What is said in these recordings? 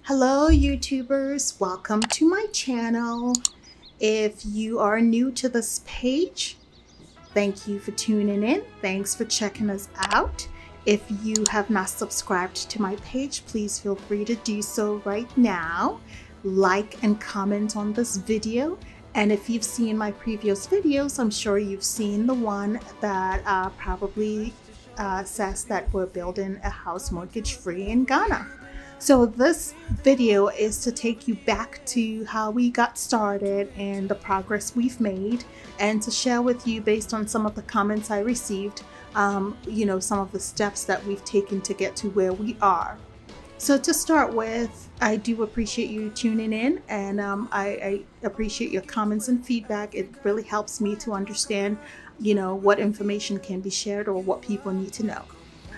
Hello, YouTubers. Welcome to my channel. If you are new to this page, thank you for tuning in. Thanks for checking us out. If you have not subscribed to my page, please feel free to do so right now. Like and comment on this video. And if you've seen my previous videos, I'm sure you've seen the one that probably says that we're building a house mortgage free in Ghana. So this video is to take you back to how we got started and the progress we've made, and to share with you, based on some of the comments I received, some of the steps that we've taken to get to where we are. So to start with, I do appreciate you tuning in, and I appreciate your comments and feedback. It really helps me to understand, what information can be shared or what people need to know.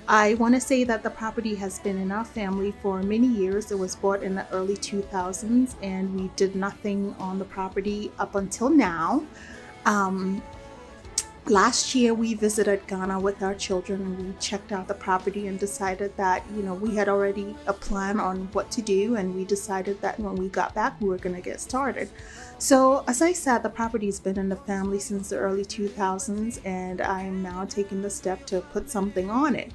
I want to say that the property has been in our family for many years. It was bought in the early 2000s, and we did nothing on the property up until now. Um, Last year, we visited Ghana with our children, and we checked out the property and decided that, we had already a plan on what to do, and we decided that when we got back, we were going to get started. So, as I said, the property's been in the family since the early 2000s, and I am now taking the step to put something on it.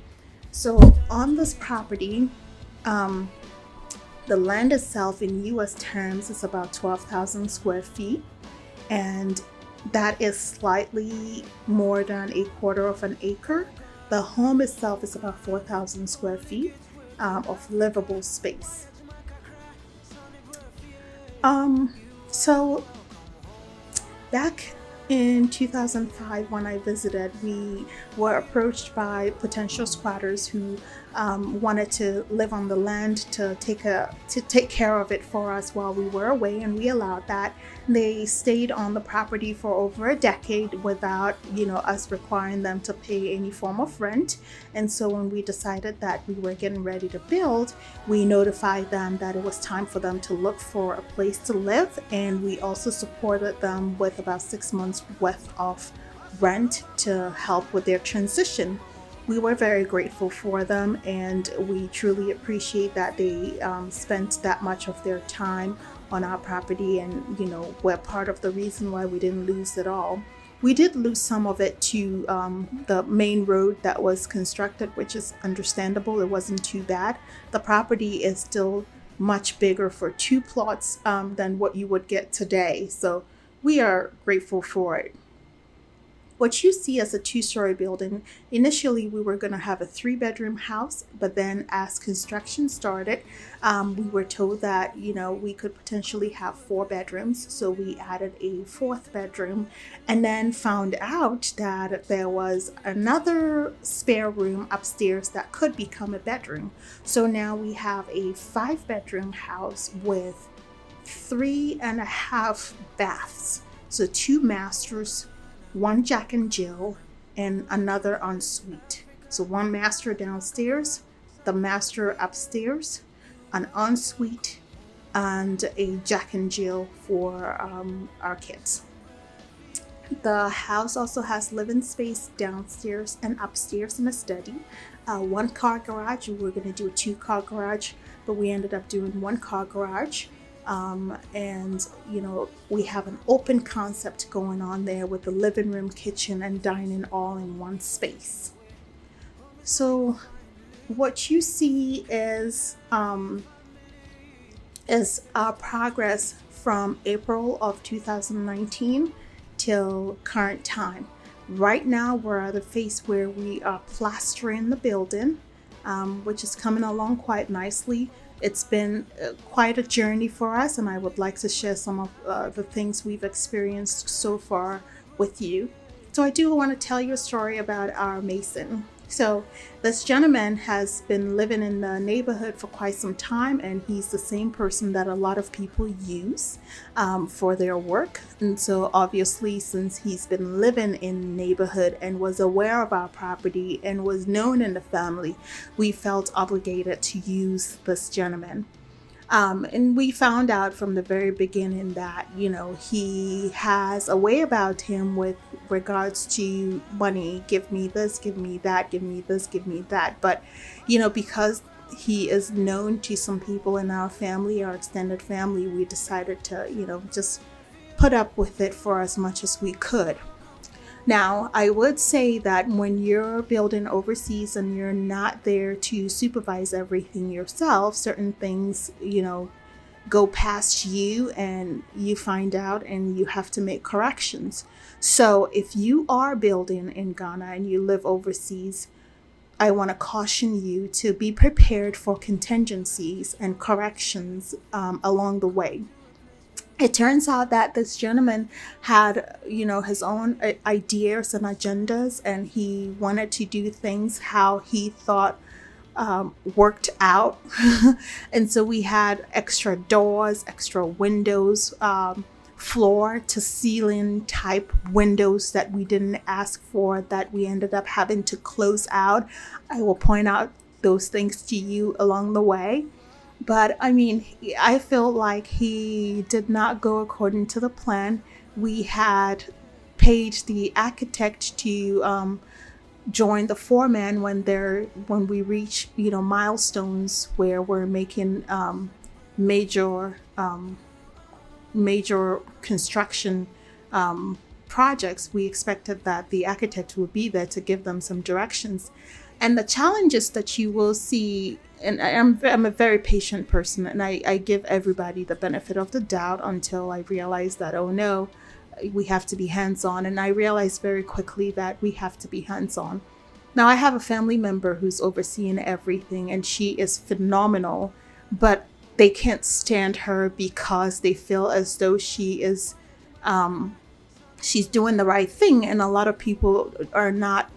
So on this property, the land itself in US terms is about 12,000 square feet, and that is slightly more than a quarter of an acre. The home itself is about 4,000 square feet of livable space. So back in 2005, when I visited, we were approached by potential squatters who wanted to live on the land to take care of it for us while we were away, and we allowed that. They stayed on the property for over a decade without, us requiring them to pay any form of rent. And so when we decided that we were getting ready to build, we notified them that it was time for them to look for a place to live, and we also supported them with about 6 months worth of rent to help with their transition. We were very grateful for them, and we truly appreciate that they spent that much of their time on our property, and we're part of the reason why we didn't lose it all. We did lose some of it to the main road that was constructed, which is understandable. It wasn't too bad. The property is still much bigger for two plots than what you would get today, so we are grateful for it. What you see as a two-story building, initially we were going to have a three-bedroom house, but then as construction started, we were told that, we could potentially have four bedrooms. So we added a fourth bedroom, and then found out that there was another spare room upstairs that could become a bedroom. So now we have a five-bedroom house with 3.5 baths. So two masters, one Jack and Jill, and another ensuite. So one master downstairs, the master upstairs, an ensuite, and a Jack and Jill for our kids. The house also has living space downstairs and upstairs, in a study. One car garage. We were going to do a two-car garage, but we ended up doing one car garage. And we have an open concept going on there with the living room, kitchen, and dining all in one space. So what you see is our progress from April of 2019 till current time. Right now we're at a phase where we are plastering the building, which is coming along quite nicely. It's been quite a journey for us, and I would like to share some of the things we've experienced so far with you. So I do want to tell you a story about our mason. So this gentleman has been living in the neighborhood for quite some time, and he's the same person that a lot of people use for their work. And so obviously, since he's been living in the neighborhood and was aware of our property and was known in the family, we felt obligated to use this gentleman. And we found out from the very beginning that, he has a way about him with regards to money. Give me this, give me that, give me this, give me that. But, because he is known to some people in our family, our extended family, we decided to, just put up with it for as much as we could. Now, I would say that when you're building overseas and you're not there to supervise everything yourself, certain things, go past you and you find out and you have to make corrections. So if you are building in Ghana and you live overseas, I want to caution you to be prepared for contingencies and corrections along the way. It turns out that this gentleman had, his own ideas and agendas, and he wanted to do things how he thought worked out. And so we had extra doors, extra windows, floor to ceiling type windows that we didn't ask for, that we ended up having to close out. I will point out those things to you along the way. But I mean, I feel like he did not go according to the plan. We had paid the architect to join the foreman when we reach milestones where we're making major construction projects. We expected that the architect would be there to give them some directions. And the challenges that you will see, and I'm a very patient person, and I give everybody the benefit of the doubt until I realize that, oh no, we have to be hands-on. And I realized very quickly that we have to be hands-on. Now, I have a family member who's overseeing everything, and she is phenomenal, but they can't stand her because they feel as though she is, she's doing the right thing. And a lot of people are not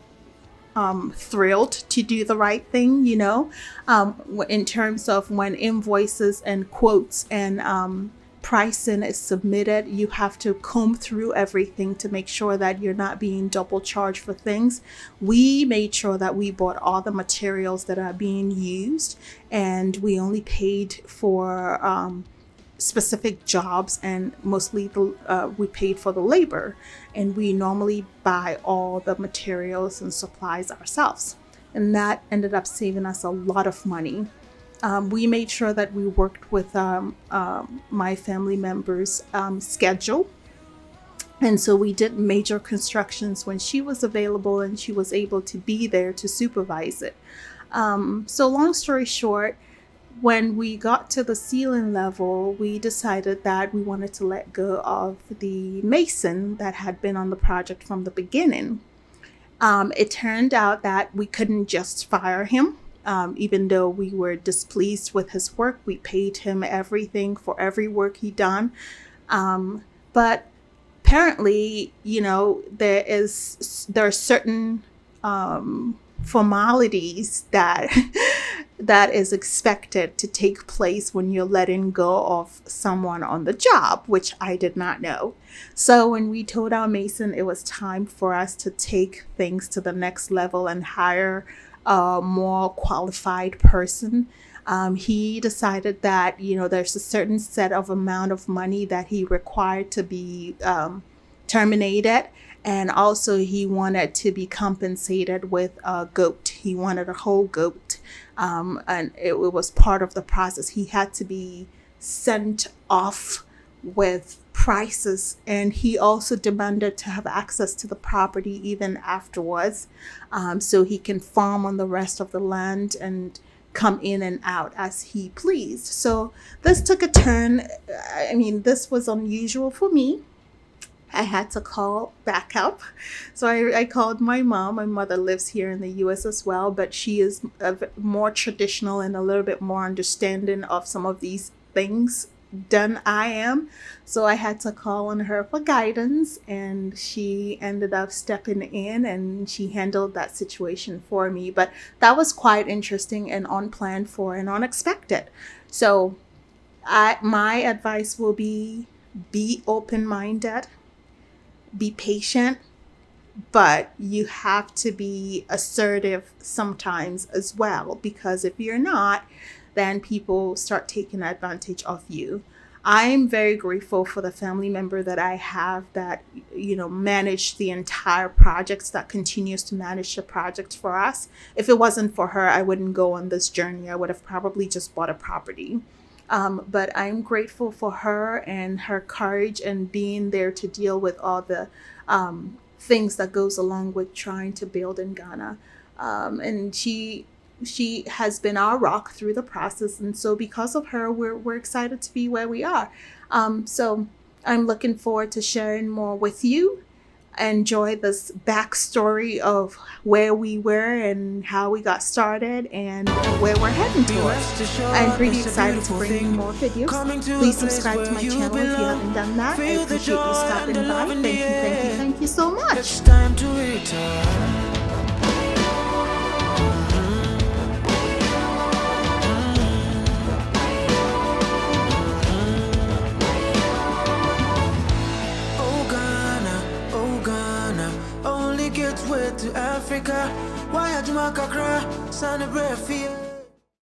thrilled to do the right thing, in terms of when invoices and quotes and pricing is submitted. You have to comb through everything to make sure that you're not being double charged for things. We made sure that we bought all the materials that are being used, and we only paid for specific jobs, and mostly we paid for the labor, and we normally buy all the materials and supplies ourselves, and that ended up saving us a lot of money. We made sure that we worked with my family members' schedule, and so we did major constructions when she was available and she was able to be there to supervise it. So long story short, when we got to the ceiling level, we decided that we wanted to let go of the mason that had been on the project from the beginning. It turned out that we couldn't just fire him. Even though we were displeased with his work, we paid him everything for every work he done. But apparently, there are certain formalities that is expected to take place when you're letting go of someone on the job, which I did not know. So when we told our mason it was time for us to take things to the next level and hire a more qualified person, he decided that there's a certain set of amount of money that he required to be terminated. And also he wanted to be compensated with a goat. He wanted a whole goat. And it was part of the process. He had to be sent off with prices. And he also demanded to have access to the property even afterwards, so he can farm on the rest of the land and come in and out as he pleased. So this took a turn. I mean, this was unusual for me. I had to call backup. So I called my mom. My mother lives here in the US as well, but she is more traditional and a little bit more understanding of some of these things than I am. So I had to call on her for guidance, and she ended up stepping in and she handled that situation for me. But that was quite interesting and unplanned for and unexpected. So my advice will be open-minded. Be patient, but you have to be assertive sometimes as well, because if you're not, then people start taking advantage of you. I'm very grateful for the family member that I have that, managed the entire projects, that continues to manage the project for us. If it wasn't for her, I wouldn't go on this journey. I would have probably just bought a property. But I'm grateful for her and her courage and being there to deal with all the things that goes along with trying to build in Ghana. And she has been our rock through the process, and so because of her, we're excited to be where we are. So I'm looking forward to sharing more with you. Enjoy this backstory of where we were and how we got started and where we're heading towards. I'm pretty excited to bring you more videos. Please subscribe to my channel if you haven't done that. I appreciate you stopping by. Thank you so much. It's time to return. Only gets way to Africa. Why are you Macacra? Son of Breath.